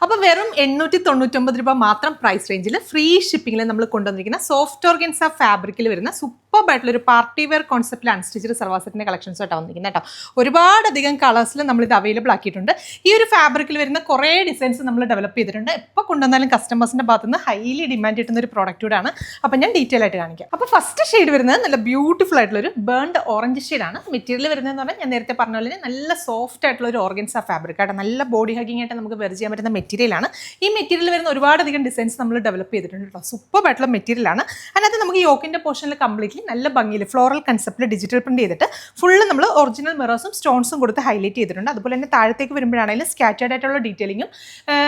അപ്പോൾ വെറും 899 രൂപ മാത്രം പ്രൈസ് റേഞ്ചിൽ ഫ്രീ ഷിപ്പിംഗിൽ നമ്മൾ കൊണ്ടുവന്നിരിക്കുന്ന സോഫ്റ്റ് ഓർഗൻസ ഫാബ്രിക്കിൽ വരുന്ന സൂപ്പറായിട്ടുള്ള ഒരു പാർട്ടി വെയർ കോൺസെപ്റ്റിൽ അൺസ്റ്റിച്ചഡ് സർവാസെറ്റിൻ്റെ കളക്ഷൻസ് ആയിട്ടാണ് വന്നിരിക്കുന്നത് കേട്ടോ. ഒരുപാടധികം കളേഴ്സിൽ നമ്മളിത് അവൈലബിൾ ആക്കിയിട്ടുണ്ട്. ഈ ഒരു ഫാബ്രിക്കിൽ വരുന്ന കുറേ ഡിസൈൻസ് നമ്മൾ ഡെവലപ്പ് ചെയ്തിട്ടുണ്ട്. എപ്പോൾ കൊണ്ടുവന്നാലും കസ്റ്റമേഴ്സിൻ്റെ ഭാഗത്ത് നിന്ന് ഹൈലി ഡിമാൻഡ് കിട്ടുന്ന ഒരു പ്രോഡക്റ്റ് കൂടാണ്. അപ്പോൾ ഞാൻ ഡീറ്റെയിൽ ആയിട്ട് കാണിക്കാം. അപ്പോൾ ഫസ്റ്റ് ഷെയ്ഡ് വരുന്നത് നല്ല ബ്യൂട്ടിഫുൾ ആയിട്ടുള്ള ഒരു ബേൺഡ് ഓറഞ്ച് ഷെയ്ഡാണ്. മെറ്റീരിയൽ വരുന്നതെന്ന് പറഞ്ഞാൽ ഞാൻ നേരത്തെ പറഞ്ഞ പോലെ നല്ല സോഫ്റ്റ് ആയിട്ടുള്ള ഒരു ഓർഗൻസ ഫാബ്രിക് ആയിട്ട് നല്ല ബോഡി ഹഗിങ് ആയിട്ട് നമുക്ക് വെയർ ചെയ്യാൻ പറ്റുന്ന മെറ്റീരിയലാണ്. ഈ മെറ്റീരിയൽ വരുന്ന ഒരുപാടധികം ഡിസൈൻസ് നമ്മൾ ഡെവലപ്പ് ചെയ്തിട്ടുണ്ട് കേട്ടോ. സൂപ്പർ ആയിട്ടുള്ള മെറ്റീരിയലാണ്. അതിനകത്ത് നമുക്ക് യോക്കിൻ്റെ പോർഷനിൽ കംപ്ലീറ്റ്ലി നല്ല ഭംഗിയിൽ ഫ്ലോറൽ കൺസെപ്റ്റിൽ ഡിജിറ്റൽ പ്രിന്റ് ചെയ്തിട്ട് ഫുള്ള് നമ്മൾ ഒറിജിനൽ മിറേഴ്സും സ്റ്റോൺസും കൊടുത്ത് ഹൈലൈറ്റ് ചെയ്തിട്ടുണ്ട്. അതുപോലെ തന്നെ താഴത്തേക്ക് വരുമ്പോഴാണെങ്കിലും സ്കാറ്റേഡ് ആയിട്ടുള്ള ഡീറ്റെയിലിങ്ങും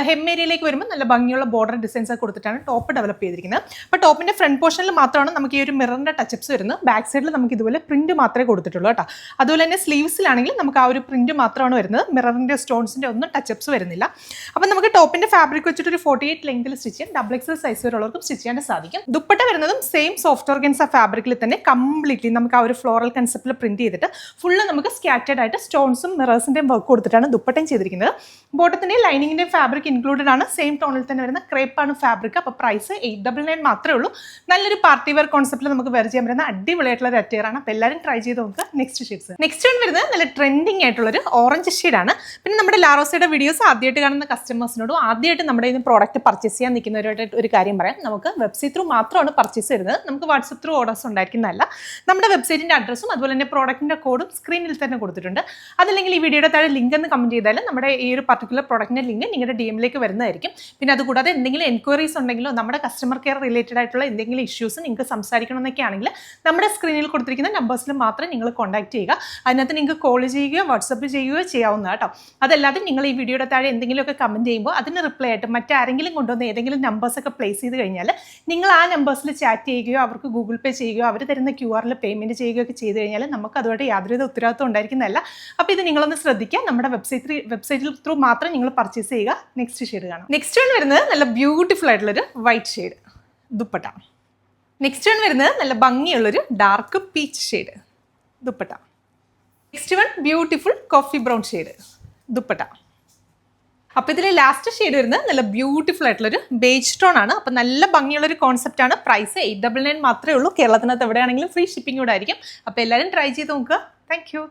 ഹെം ഏരിയയിലേക്ക് വരുമ്പോൾ നല്ല ഭംഗിയുള്ള ബോർഡർ ഡിസൈൻസ് ഒക്കെ കൊടുത്തിട്ടാണ് ടോപ്പ് ഡെവലപ്പ് ചെയ്തിരിക്കുന്നത്. അപ്പോൾ ടോപ്പിൻ്റെ ഫ്രണ്ട് പോർഷനിൽ മാത്രമാണ് നമുക്ക് ഈ ഒരു മിററിൻ്റെ ടച്ചപ്സ് വരുന്നത്. ബാക്ക് സൈഡിൽ നമുക്ക് ഇതുപോലെ പ്രിന്റ് മാത്രമേ കൊടുത്തിട്ടുള്ളൂ കേട്ടോ. അതുപോലെ തന്നെ സ്ലീവ്സിലാണെങ്കിൽ നമുക്ക് ആ ഒരു പ്രിന്റ് മാത്രമാണ് വരുന്നത്. മിററിൻ്റെ സ്റ്റോൺസിൻ്റെ ഒന്നും ടച്ചപ്സ് വരുന്നില്ല. അപ്പോൾ നമുക്ക് ടോപ്പിൻ്റെ ഫാബ്രിക് വെച്ചിട്ട് ഒരു 48 ലെങ്തിൽ സ്റ്റിച്ച് ചെയ്യാൻ ഡബിൾ എക്സൽ സൈസ് വരെയുള്ളവർക്കും സ്റ്റിച്ച് ചെയ്യാൻ സാധിക്കും. ദുപ്പട്ട വരുന്നതും സെയിം സോഫ്റ്റ് ഓർഗൻസ ഫാബ്രിക്കിൽ തന്നെ കംപ്ലീറ്റ്ലി നമുക്ക് ആ ഒരു ഫ്ലോറൽ കൺസെപ്റ്റിൽ പ്രിന്റ് ചെയ്തിട്ട് ഫുള്ള് നമുക്ക് സ്കാറ്റേഡ് ആയിട്ട് സ്റ്റോൺസും മിറേഴ്സിൻ്റെയും വർക്ക് കൊടുത്തിട്ടാണ് ദുപ്പട്ടയും ചെയ്തിരിക്കുന്നത്. ബോട്ടത്തിൻ്റെയും ലൈനിങ്ങിൻ്റെയും ഫാബ്രിക് ഇൻക്ലൂഡഡ് ആണ്. സെയിം ടോണിൽ തന്നെ വരുന്ന ക്രേപ്പാണ് ഫാബ്രിക്. അപ്പോൾ പ്രൈസ് 899 മാത്രമേ ഉള്ളൂ. നല്ലൊരു പാർട്ടി വെയർ കോൺസെപ്റ്റിൽ നമുക്ക് വെയർ ചെയ്യാൻ പറ്റുന്ന അടിപൊളിയായിട്ടുള്ള ഒരു അറ്റയറാണ്. അപ്പോൾ എല്ലാവരും ട്രൈ ചെയ്ത് നോക്കുക. നെക്സ്റ്റ് വൺ വരുന്നത് നല്ല ട്രെൻഡിങ് ആയിട്ടുള്ളൊരു ഓറഞ്ച് ഷെയ്ഡാണ്. പിന്നെ നമ്മുടെ ലാറോസയുടെ വീഡിയോസ് ആദ്യമായിട്ട് കാണുന്ന കസ്റ്റമേഴ്സിനോടും ആദ്യമായിട്ട് നമ്മുടെ ഈ പ്രോഡക്റ്റ് പർച്ചേസ് ചെയ്യാൻ നിൽക്കുന്നവരായിട്ട് ഒരു കാര്യം പറയാം. നമുക്ക് വെബ്സൈറ്റ് ത്രൂ മാത്രമാണ് പർച്ചേസ് ചെയ്യുന്നത്. നമുക്ക് വാട്സപ്പ് ത്രൂ ഓർഡേഴ്സ് ഉണ്ടായിരിക്കുന്നതല്ല. നമ്മുടെ വെബ്സൈറ്റിൻ്റെ അഡ്രസ്സും അതുപോലെ തന്നെ പ്രോഡക്റ്റിൻ്റെ കോഡും സ്ക്രീനിൽ തന്നെ കൊടുത്തിട്ടുണ്ട്. അതല്ലെങ്കിൽ ഈ വീഡിയോയുടെ താഴെ ലിങ്ക് എന്ന് കമൻറ്റ് ചെയ്താൽ നമ്മുടെ ഈ ഒരു പർട്ടിക്കുലർ പ്രോഡക്റ്റിൻ്റെ ലിങ്ക് നിങ്ങളുടെ DM-ലേക്ക് വരുന്നതായിരിക്കും. പിന്നെ അതുകൂടാതെ എന്തെങ്കിലും എൻക്വയറീസ് ഉണ്ടെങ്കിലോ നമ്മുടെ കസ്റ്റമർ കെയർ റിലേറ്റഡ് ആയിട്ടുള്ള എന്തെങ്കിലും ഇഷ്യൂസ് നിങ്ങൾക്ക് സംസാരിക്കണമെന്നൊക്കെ ആണെങ്കിൽ നമ്മുടെ സ്ക്രീനിൽ കൊടുത്തിരിക്കുന്ന നമ്പേഴ്സിൽ മാത്രം നിങ്ങൾ കോൺടാക്ട് ചെയ്യുക. അതിനകത്ത് നിങ്ങൾക്ക് കോൾ ചെയ്യുകയോ വാട്സപ്പ് ചെയ്യുകയോ ചെയ്യാവുന്ന കേട്ടോ. അതല്ലാതെ നിങ്ങൾ ഈ വീഡിയോയുടെ താഴെ എന്തെങ്കിലുമൊക്കെ കമൻറ്റ് ചെയ്യുമ്പോൾ അതിന് റിപ്ലൈ ആയിട്ട് മറ്റാരെങ്കിലും കൊണ്ടുവന്ന് ഏതെങ്കിലും നമ്പേഴ്സൊക്കെ പ്ലേസ് ചെയ്ത് കഴിഞ്ഞാൽ നിങ്ങൾ ആ നമ്പേഴ്സിൽ ചാറ്റ് ചെയ്യുകയോ അവർക്ക് ഗൂഗിൾ പേ ചെയ്യുകയോ അവർ തരുന്ന QR-ൽ പേയ്മെൻറ്റ് ചെയ്യുകയോ ഒക്കെ ചെയ്ത് കഴിഞ്ഞാൽ നമുക്ക് അതുമായിട്ട് യാതൊരുവിധ ഉത്തരവാദിത്വം ഉണ്ടായിരിക്കുന്നതല്ല. അപ്പോൾ ഇത് നിങ്ങളൊന്ന് ശ്രദ്ധിക്കുക. നമ്മുടെ വെബ്സൈറ്റിൽ ത്രൂ മാത്രം നിങ്ങൾ പർച്ചേസ് ചെയ്യുക. നെക്സ്റ്റ് ഷെയ്ഡ് കാണാം. നെക്സ്റ്റ് വൺ വരുന്നത് നല്ല ബ്യൂട്ടിഫുൾ ആയിട്ടുള്ളൊരു white shade dupatta. Next one വരുന്നത് നല്ല ഭംഗിയുള്ളൊരു dark peach shade dupatta. Next one beautiful coffee brown shade dupatta. അപ്പോൾ ഇതിൽ ലാസ്റ്റ് ഷെയ്ഡ് വരുന്നത് നല്ല ബ്യൂട്ടിഫുൾ ആയിട്ടുള്ളൊരു ബേജ് ടോൺ ആണ്. അപ്പോൾ നല്ല ഭംഗിയുള്ളൊരു കോൺസെപ്റ്റ് ആണ്. പ്രൈസ് 899 മാത്രമേ ഉള്ളൂ. കേരളത്തിനകത്ത് എവിടെയാണെങ്കിലും ഫ്രീ ഷിപ്പിംഗ് കൂടെ ആയിരിക്കും. അപ്പോൾ എല്ലാവരും ട്രൈ ചെയ്ത് നോക്കുക. Thank you.